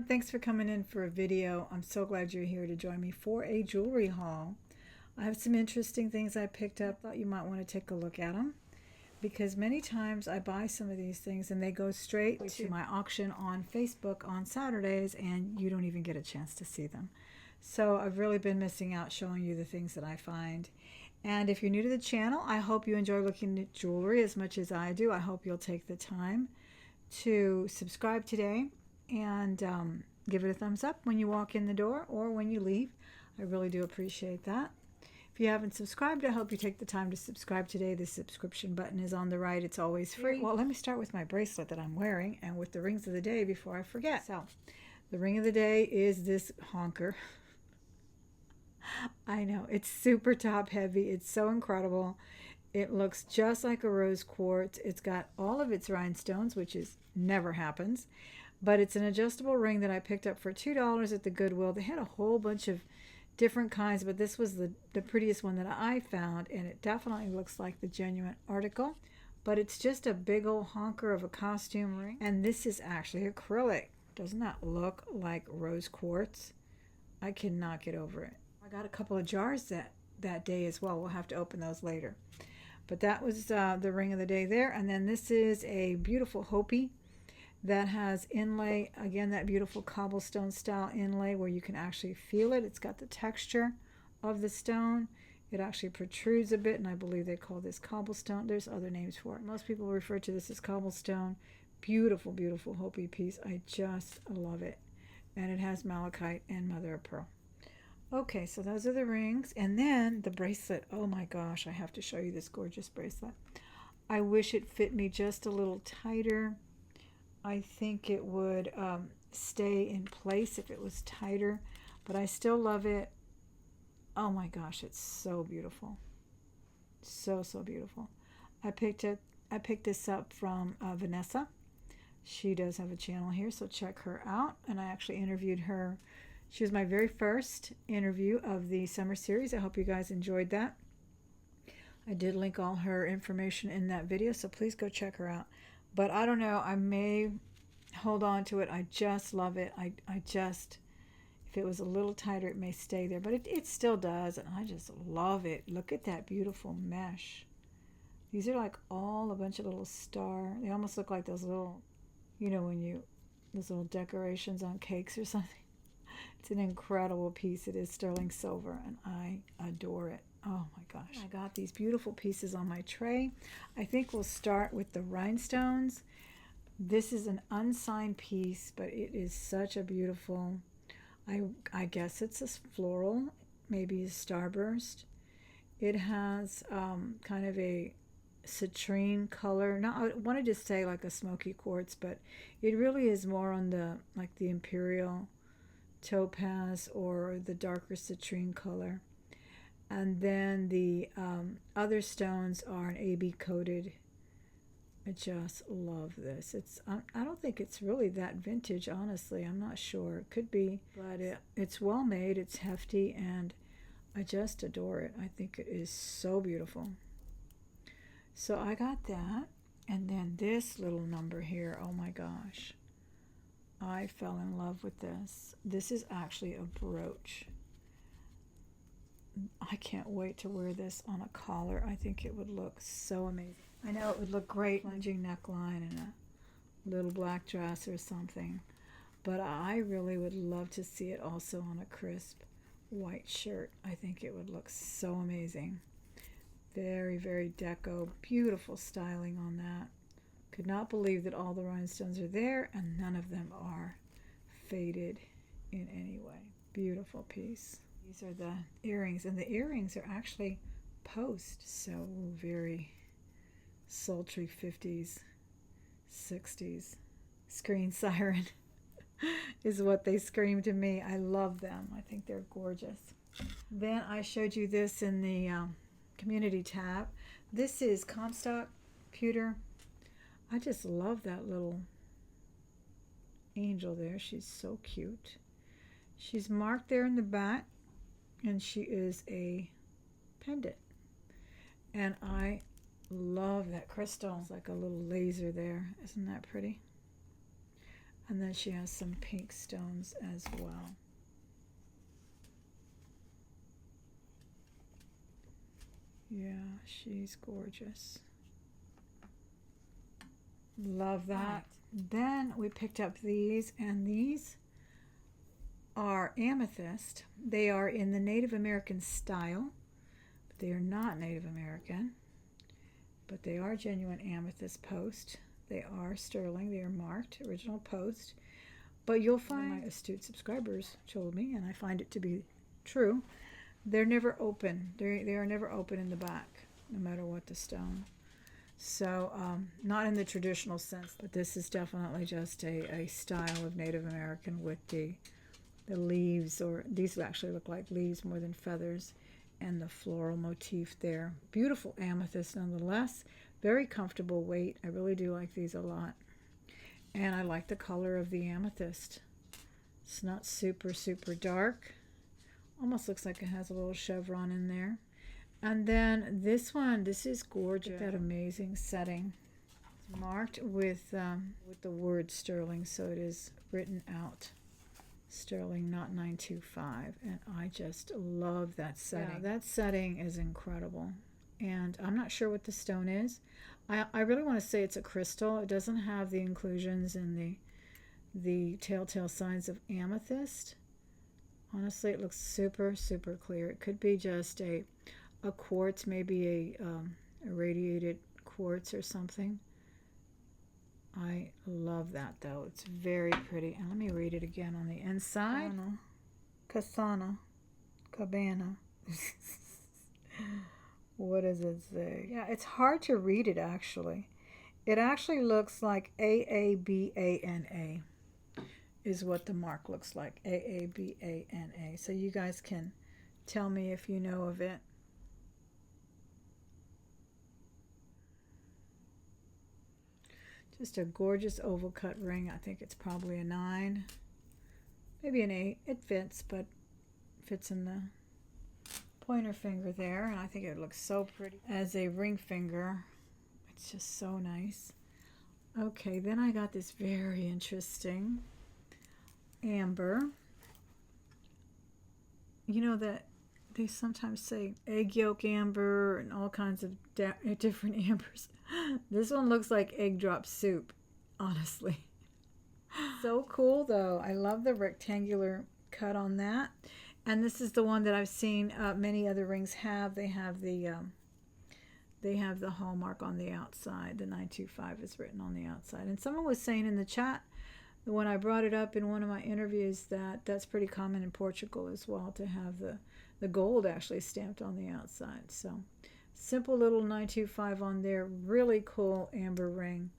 thanks for coming in for a video. I'm so glad you're here to join me for a jewelry haul. I have some interesting things I picked up. Thought you might want to take a look at them because many times I buy some of these things and they go straight to my auction on Facebook on Saturdays and you don't even get a chance to see them. So I've really been missing out showing you the things that I find. And if you're new to the channel, I hope you enjoy looking at jewelry as much as I do. I hope you'll take the time to subscribe today and give it a thumbs up when you walk in the door or when you leave. I really do appreciate that. If you haven't subscribed, I hope you take the time to subscribe today. The subscription button is on the right. It's always free. Well, let me start with my bracelet that I'm wearing and with the rings of the day before I forget. So, the ring of the day is this honker. I know, it's super top heavy. It's so incredible. It looks just like a rose quartz. It's got all of its rhinestones, which is never happens. But it's an adjustable ring that I picked up for $2 at the Goodwill. They had a whole bunch of different kinds, but this was the prettiest one that I found, and it definitely looks like the genuine article. But it's just a big old honker of a costume ring. And this is actually acrylic. Doesn't that look like rose quartz? I cannot get over it. I got a couple of jars that day as well. We'll have to open those later. But that was the ring of the day there. And then this is a beautiful Hopi that has inlay. Again, that beautiful cobblestone style inlay where you can actually feel it. It's got the texture of the stone. It actually protrudes a bit, and I believe they call this cobblestone. There's other names for it. Most people refer to this as cobblestone. Beautiful, beautiful Hopi piece. I just love it. And it has malachite and mother of pearl. Okay, so those are the rings. And then the bracelet. Oh my gosh, I have to show you this gorgeous bracelet. I wish it fit me just a little tighter. I think it would stay in place if it was tighter, but I still love it. Oh my gosh, it's so beautiful. So, so beautiful. I picked this up from Vanessa. She does have a channel here, so check her out. And I actually interviewed her. She was my very first interview of the summer series. I hope you guys enjoyed that. I did link all her information in that video, so please go check her out. But I don't know, I may hold on to it. I just love it. I just, if it was a little tighter, it may stay there. But it still does, and I just love it. Look at that beautiful mesh. These are like all a bunch of little star. They almost look like those little, you know, those little decorations on cakes or something. It's an incredible piece. It is sterling silver, and I adore it. Oh my gosh. I got these beautiful pieces on my tray. I think we'll start with the rhinestones. This is an unsigned piece, but it is such a beautiful, I guess it's a floral, maybe a starburst. It has kind of a citrine color. Now, I wanted to say like a smoky quartz, but it really is more on the, like the imperial topaz or the darker citrine color. And then the other stones are an AB coated. I just love this. I don't think it's really that vintage, honestly. I'm not sure. It could be, but it's well made. It's hefty, and I just adore it. I think it is so beautiful. So I got that, and then this little number here. Oh my gosh, I fell in love with this. This is actually a brooch. I can't wait to wear this on a collar. I think it would look so amazing. I know it would look great plunging neckline and a little black dress or something, but I really would love to see it also on a crisp white shirt. I think it would look so amazing. Very, very deco. Beautiful styling on that. Could not believe that all the rhinestones are there and none of them are faded in any way. Beautiful piece. These are the earrings, and the earrings are actually post, so very sultry 50s, 60s. Screen siren is what they scream to me. I love them. I think they're gorgeous. Then I showed you this in the community tab. This is Comstock pewter. I just love that little angel there. She's so cute. She's marked there in the back, and she is a pendant. And I love that crystal. It's like a little laser there. Isn't that pretty? And then she has some pink stones as well. Yeah, she's gorgeous. Love that. Right. Then we picked up these, and these are amethyst. They are in the Native American style, but they are not Native American. But they are genuine amethyst post. They are sterling. They are marked original post. But you'll find, my astute subscribers told me, and I find it to be true, they're never open. They are never open in the back, no matter what the stone. So not in the traditional sense, but this is definitely just a style of Native American with the leaves, or these actually look like leaves more than feathers, and the floral motif there. Beautiful amethyst nonetheless. Very comfortable weight. I really do like these a lot. And I like the color of the amethyst. It's not super, super dark. Almost looks like it has a little chevron in there. And then this one, this is gorgeous. That amazing setting. It's marked with the word sterling, so it is written out. Sterling, not 925. And I just love that setting. Yeah, that setting is incredible. And I'm not sure what the stone is. I really want to say it's a crystal. It doesn't have the inclusions and the telltale signs of amethyst. Honestly, it looks super, super clear. It could be just a quartz, maybe a irradiated quartz or something. I love that, though. It's very pretty. And let me read it again on the inside. Kasana. Cabana. What does it say? Yeah, it's hard to read it, actually. It actually looks like AABANA is what the mark looks like. AABANA. So you guys can tell me if you know of it. Just a gorgeous oval cut ring. I think it's probably a 9, maybe an 8. It fits, but fits in the pointer finger there, and I think it looks so pretty as a ring finger. It's just so nice. Okay, then I got this very interesting amber. You know that they sometimes say egg yolk amber and all kinds of different ambers. This one looks like egg drop soup, honestly. So cool, though. I love the rectangular cut on that. And this is the one that I've seen many other rings have. They have the Hallmark on the outside. The 925 is written on the outside. And someone was saying in the chat, when I brought it up in one of my interviews, that that's pretty common in Portugal as well, to have the gold actually stamped on the outside. So simple little 925 on there. Really cool amber ring.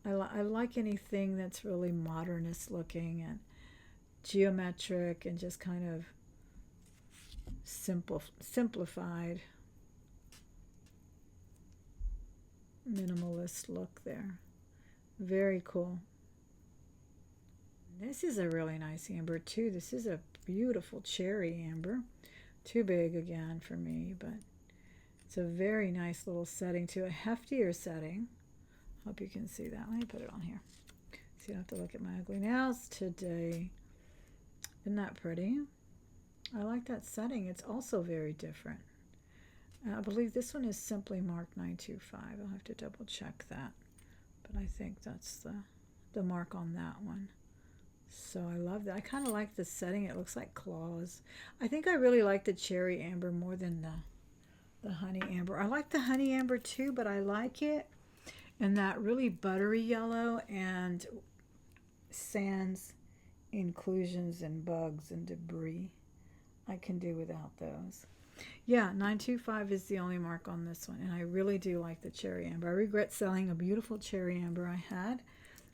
I like anything that's really modernist looking and geometric and just kind of simplified, minimalist look there. Very cool. This is a really nice amber too. This is a beautiful cherry amber. Too big again for me, but it's a very nice little setting too. A heftier setting. Hope you can see that. Let me put it on here so you don't have to look at my ugly nails today. Isn't that pretty? I like that setting. It's also very different. I believe this one is simply marked 925. I'll have to double check that. But I think that's the mark on that one. So I love that. I kind of like the setting. It looks like claws. I think I really like the cherry amber more than the honey amber. I like the honey amber too, but I like it in that really buttery yellow and sands, inclusions and bugs and debris. I can do without those. Yeah, 925 is the only mark on this one, and I really do like the cherry amber. I regret selling a beautiful cherry amber I had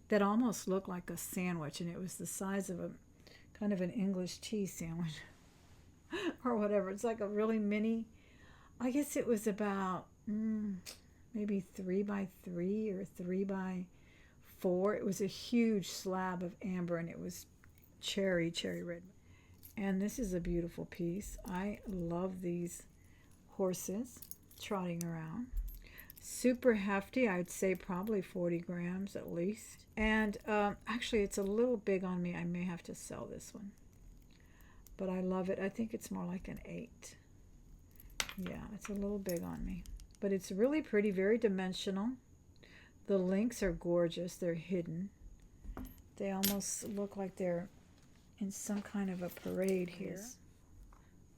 that almost looked like a sandwich, and it was the size of a kind of an English tea sandwich or whatever. It's like a really mini. I guess it was about maybe 3 by 3 or 3 by 4. It was a huge slab of amber, and it was cherry red. And this is a beautiful piece. I love these horses trotting around. super hefty. I'd say probably 40 grams at least. And actually, it's a little big on me. I may have to sell this one. But I love it. I think it's more like an 8. Yeah, it's a little big on me. But it's really pretty, very dimensional. The links are gorgeous. They're hidden. They almost look like they're in some kind of a parade here.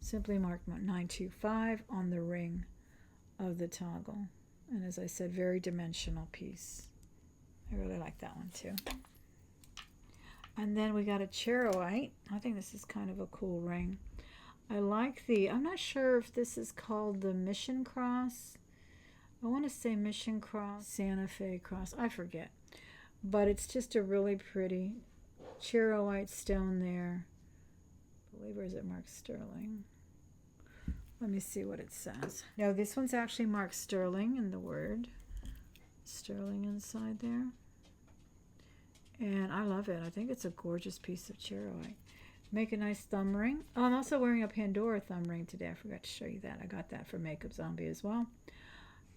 Simply marked 925 on the ring of the toggle. And as I said, very dimensional piece. I really like that one too. And then we got a charoite. I think this is kind of a cool ring. I like I'm not sure if this is called the Mission Cross. I want to say Mission Cross, Santa Fe Cross. I forget. But it's just a really pretty charoite stone there. I believe, or is it marked sterling? Let me see what it says. No, this one's actually marked sterling in the word. Sterling inside there. And I love it. I think it's a gorgeous piece of charoite. Make a nice thumb ring. Oh, I'm also wearing a Pandora thumb ring today. I forgot to show you that. I got that from Makeup Zombie as well.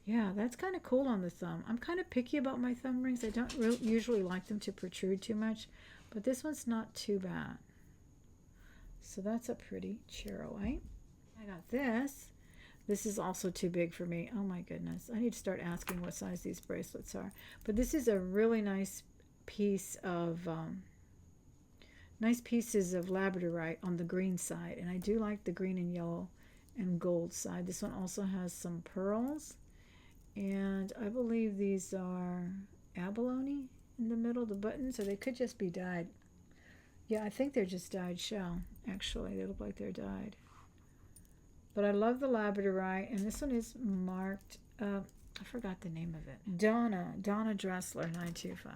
Yeah, that's kind of cool on the thumb. I'm kind of picky about my thumb rings. I don't usually like them to protrude too much, but this one's not too bad. So that's a pretty charoite. I got this. This is also too big for me. Oh my goodness. I need to start asking what size these bracelets are. But this is a really nice piece of nice pieces of labradorite on the green side, and I do like the green and yellow and gold side. This one also has some pearls, and I believe these are abalone in the middle, the buttons, or they could just be dyed. Yeah, I think they're just dyed shell. Actually, they look like they're dyed. But I love the labradorite, and this one is marked, I forgot the name of it. Donna Dressler 925.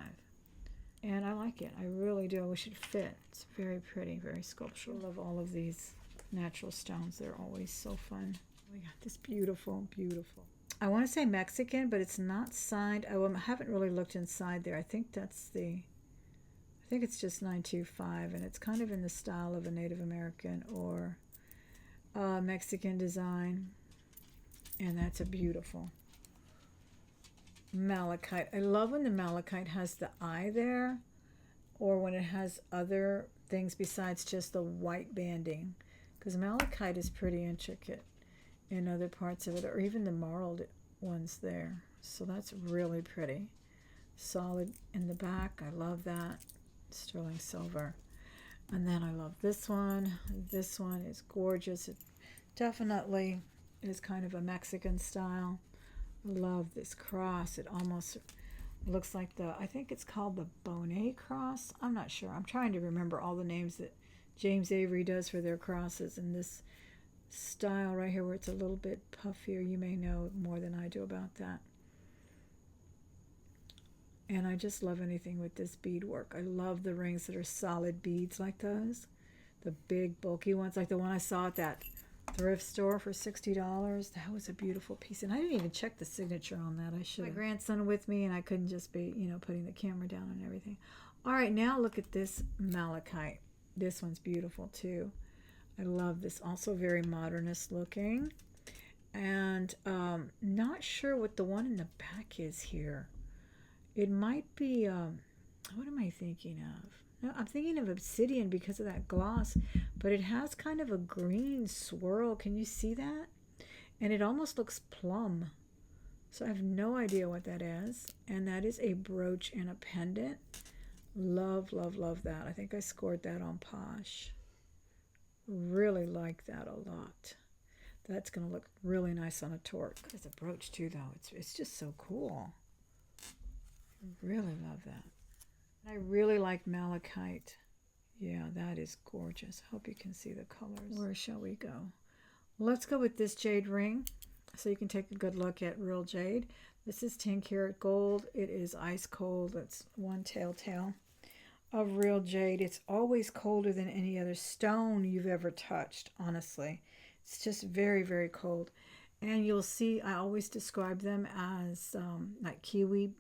And I like it. I really do. I wish it fit. It's very pretty, very sculptural. I love all of these natural stones. They're always so fun. We got this beautiful, beautiful. I want to say Mexican, but it's not signed. I haven't really looked inside there. I think it's just 925, and it's kind of in the style of a Native American or Mexican design. And that's a beautiful malachite. I love when the malachite has the eye there, or when it has other things besides just the white banding, because malachite is pretty intricate in other parts of it, or even the marled ones there. So that's really pretty. Solid in the back. I love that. Sterling silver. And then I love this one. This one is gorgeous. It definitely is kind of a Mexican style. Love this cross. It almost looks like I think it's called the Bonnet cross. I'm not sure. I'm trying to remember all the names that James Avery does for their crosses. And this style right here where it's a little bit puffier, you may know more than I do about that. And I just love anything with this beadwork. I love the rings that are solid beads like those. The big bulky ones like the one I saw at that thrift store for $60. That was a beautiful piece, and I didn't even check the signature on that. I should. My grandson with me, and I couldn't just be, putting the camera down and everything. All right, now look at this malachite. This one's beautiful too. I love this. Also very modernist looking, and not sure what the one in the back is here. It might be. What am I thinking of? No, I'm thinking of obsidian because of that gloss, but it has kind of a green swirl. Can you see that? And it almost looks plum. So I have no idea what that is. And that is a brooch and a pendant. Love, love, love that. I think I scored that on Posh. Really like that a lot. That's going to look really nice on a torque. It's a brooch too, though. It's just so cool. I really love that. I really like malachite. Yeah, that is gorgeous. Hope you can see the colors. Where shall we go? Let's go with this jade ring so you can take a good look at real jade. This is 10 karat gold. It is ice cold. It's one telltale of real jade. It's always colder than any other stone you've ever touched, honestly. It's just very, very cold. And you'll see, I always describe them as like kiwi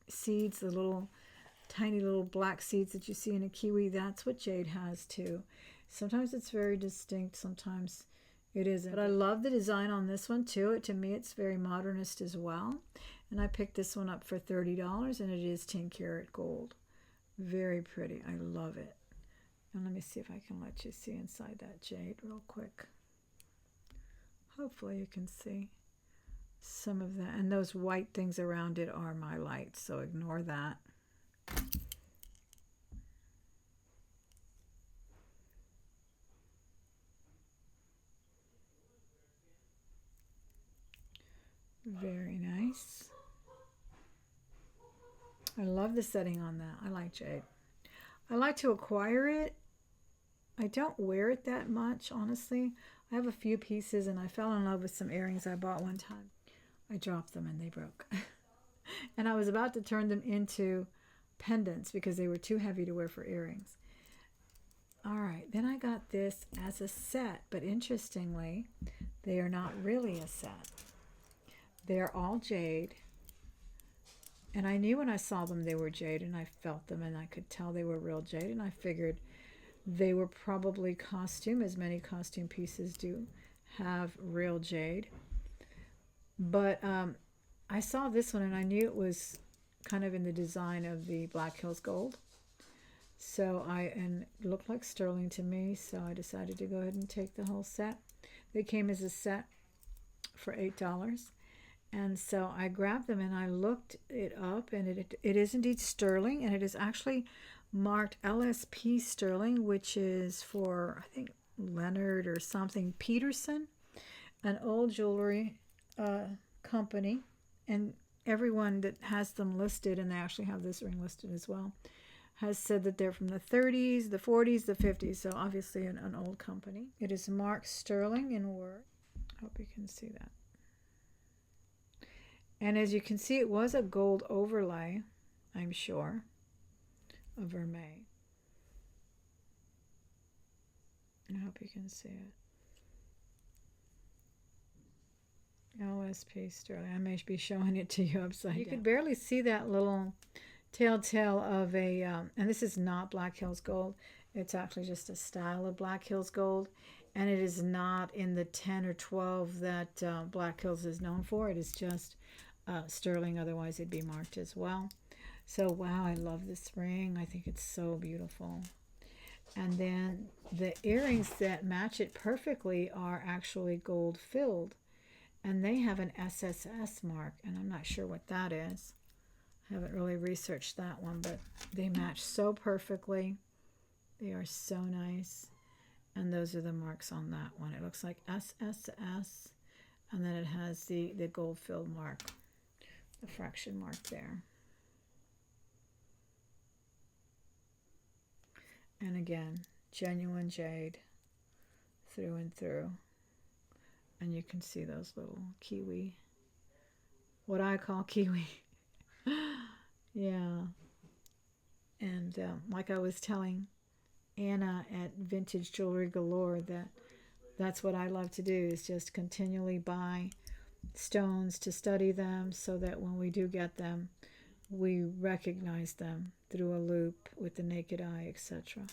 seeds, the little tiny little black seeds that you see in a kiwi. That's what jade has too. Sometimes it's very distinct, sometimes It isn't. But I love the design on this one too. To me, it's very modernist as well. And I picked this one up for $30, and it is 10 karat gold. Very pretty. I love it. And let me see if I can let you see inside that jade real quick. Hopefully you can see some of that. And those white things around it are my lights, so ignore that. Very nice. I love the setting on that. I like jade. I like to acquire it. I don't wear it that much, honestly. I have a few pieces, and I fell in love with some earrings I bought one time. I dropped them and they broke. And I was about to turn them into pendants because they were too heavy to wear for earrings. All right, then I got this as a set, but interestingly, they are not really a set. They're all jade. And I knew when I saw them they were jade, and I felt them, and I could tell they were real jade, and I figured they were probably costume, as many costume pieces do have real jade. But I saw this one, and I knew it was kind of in the design of the Black Hills Gold. So and it looked like sterling to me, so I decided to go ahead and take the whole set. They came as a set for $8. And so I grabbed them and I looked it up, and it is indeed sterling, and it is actually marked LSP sterling, which is for, I think, Leonard or something Peterson, an old jewelry company. And everyone that has them listed, and they actually have this ring listed as well, has said that they're from the 30s, the 40s, the 50s, so obviously an old company. It is marked sterling in word. Hope you can see that. And as you can see, it was a gold overlay, I'm sure, of Vermeil. I hope you can see it. LSP sterling. I may be showing it to you upside down. You could barely see that little telltale of a, and this is not Black Hills Gold. It's actually just a style of Black Hills Gold. And it is not in the 10 or 12 that Black Hills is known for. It is just sterling, otherwise it'd be marked as well. So wow, I love this ring. I think it's so beautiful. And then the earrings that match it perfectly are actually gold filled, and they have an SSS mark, and I'm not sure what that is. I haven't really researched that one, but they match so perfectly. They are so nice. And those are the marks on that one. It looks like SSS, and then it has the gold filled mark, the fraction mark there. And again, genuine jade through and through. And you can see those little kiwi, what I call kiwi. Yeah. And like I was telling Anna at Vintage Jewelry Galore, that's what I love to do, is just continually buy stones to study them, so that when we do get them, we recognize them through a loop with the naked eye, etc.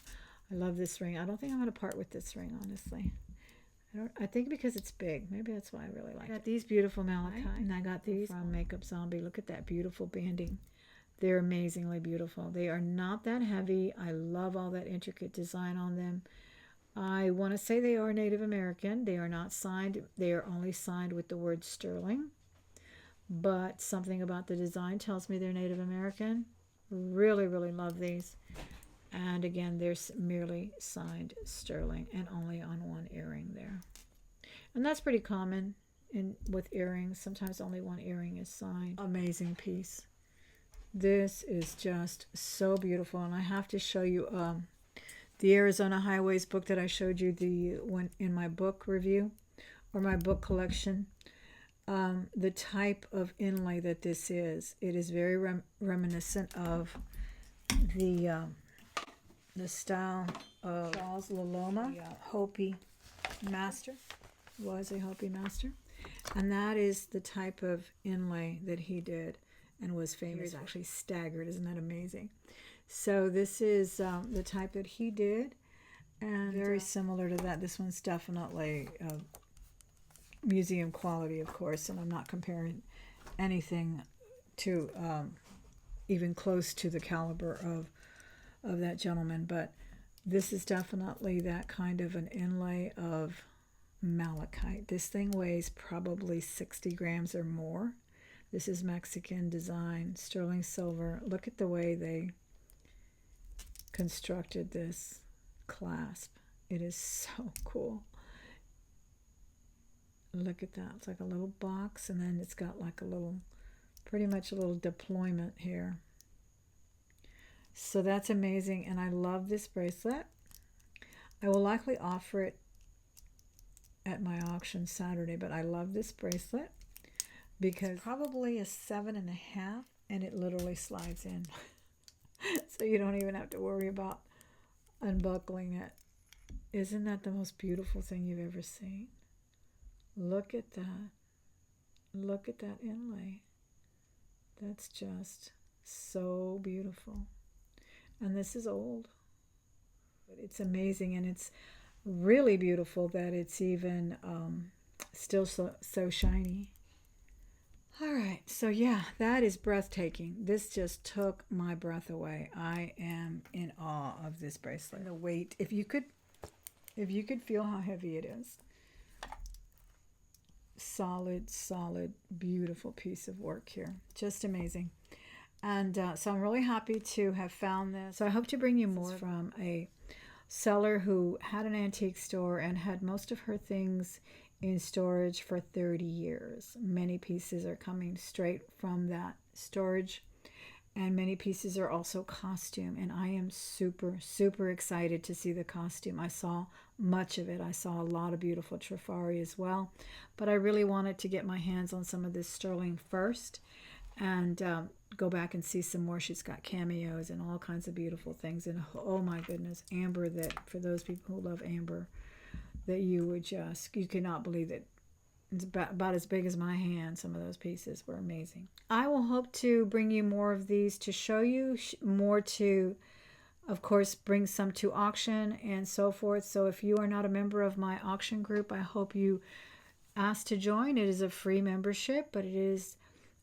I love this ring. I don't think I'm going to part with this ring, honestly. I think because it's big. Maybe that's why I really like it. I got these beautiful Malachite, and I got these from Makeup Zombie. Look at that beautiful banding. They're amazingly beautiful. They are not that heavy. I love all that intricate design on them. I want to say they are Native American. They are not signed. They are only signed with the word sterling. But something about the design tells me they're Native American. Really, really love these. And again, they're merely signed sterling and only on one earring there. And that's pretty common with earrings. Sometimes only one earring is signed. Amazing piece. This is just so beautiful. And I have to show you the Arizona Highways book that I showed you in my book review or my book collection. The type of inlay that this is. It is very reminiscent of the style of Charles Loloma, Hopi master, was a Hopi master. And that is the type of inlay that he did and was famous. Actually Staggered. Isn't that amazing? So this is the type that he did, and very similar to that. This one's definitely museum quality, of course, and I'm not comparing anything to even close to the caliber of that gentleman, but this is definitely that kind of an inlay of malachite. This thing weighs probably 60 grams or more. This is Mexican design, sterling silver. Look at the way they constructed this clasp. It is so cool. Look at that. It's like a little box, and then it's got like a little, pretty much a little deployment here. So that's amazing, and I love this bracelet. I will likely offer it at my auction Saturday, but I love this bracelet because it's probably a 7.5, and it literally slides in. So you don't even have to worry about unbuckling it. Isn't that the most beautiful thing you've ever seen? Look at that. Look at that inlay. That's just so beautiful. And this is old, but it's amazing, and it's really beautiful that it's even still so shiny. All right, so yeah, that is breathtaking. This just took my breath away. I am in awe of this bracelet. The weight, if you could feel how heavy it is. Solid, beautiful piece of work here. Just amazing. And so I'm really happy to have found this. So I hope to bring you more from a seller who had an antique store and had most of her things in storage for 30 years. Many pieces are coming straight from that storage, and many pieces are also costume. And I am super excited to see the costume. I saw much of it. I saw a lot of beautiful Trifari as well, but I really wanted to get my hands on some of this sterling first and go back and see some more. She's got cameos and all kinds of beautiful things. And oh my goodness, amber, that for those people who love amber, that you cannot believe it. It's about as big as my hand. Some of those pieces were amazing. I will hope to bring you more of these to show you, more to, of course, bring some to auction and so forth. So if you are not a member of my auction group, I hope you ask to join. It is a free membership, but it is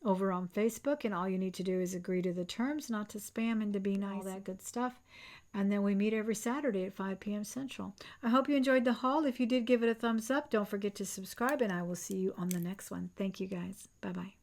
over on Facebook, and all you need to do is agree to the terms, not to spam and to be nice, all that good stuff. And then we meet every Saturday at 5 p.m. Central. I hope you enjoyed the haul. If you did, give it a thumbs up. Don't forget to subscribe, and I will see you on the next one. Thank you, guys. Bye-bye.